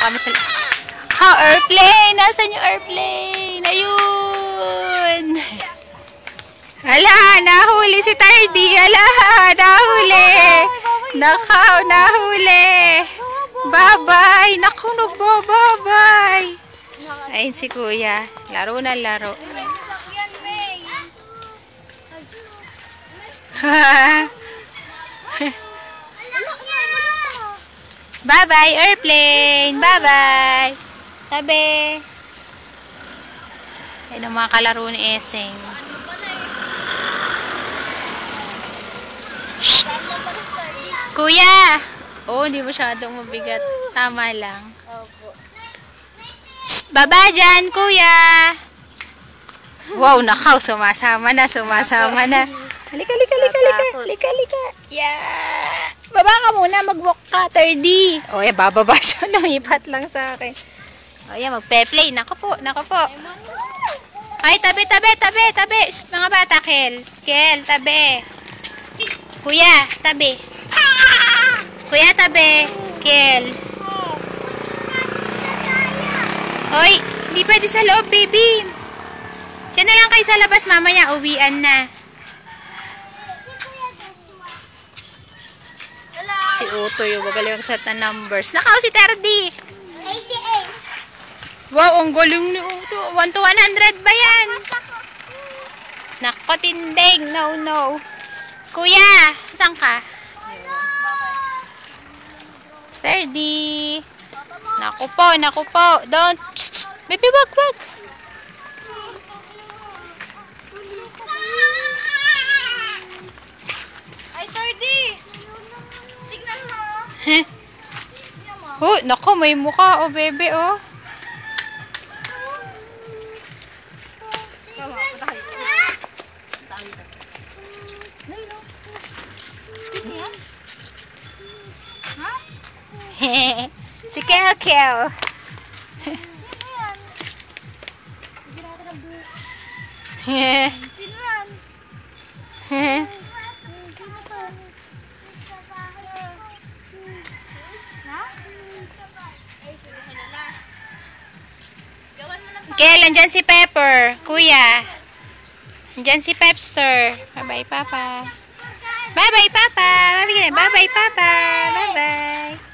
kami sa... airplane! Nasaan yung airplane? Ayun! Hala, nahuli si Tardy. Hala, nahuli. Nakaw, nahuli. Bye-bye. Naku, bye-bye. Ayun si Kuya. Laro na laro. Bye-bye, airplane. Bye-bye. Tabi. Ayun ang mga kalaro ni Eseng. Shh. Kuya! Oh, hindi masyadong mabigat. Tama lang. Shh, baba dyan, Kuya! Wow, nakaw. Sumasama na, sumasama na. Halika, halika, halika, halika. Halika, halika. Yeah! Baba ka muna, mag-walk ka, Tardy. Oh, yeah, bababa siya. Lumipat lang sa akin. Oh, yeah, magpe-play. Nako po, nako po. Ay, tabi, tabi, tabi, tabi. Shh, mga bata, Kel. Kel, tabi. Kuya, tabi. Kuya, tabi. Kel. Hoy, hindi pwede sa loob, baby. Diyan na lang kayo sa labas, mamaya. Uwian na. Si Uto yung magaling ang set na numbers. Nakaw si Tardy. 88. Wow, ang galing ni Uto. 1 to 100 ba yan? Nako, tinding. No, no. Kuya, saan ka? Tardy. Naku po, naku po. Don't. Baby, wag, wag. Ay, Tardy. Tignan mo. Heh. Oh, naku, may mukha, oh, bebe, oh. Si Kel Kel. Kel, andyan si Pepper. Kuya. Andyan si Pepster. Bye-bye, Papa. Bye-bye, Papa. Bye-bye, Papa. Bye-bye.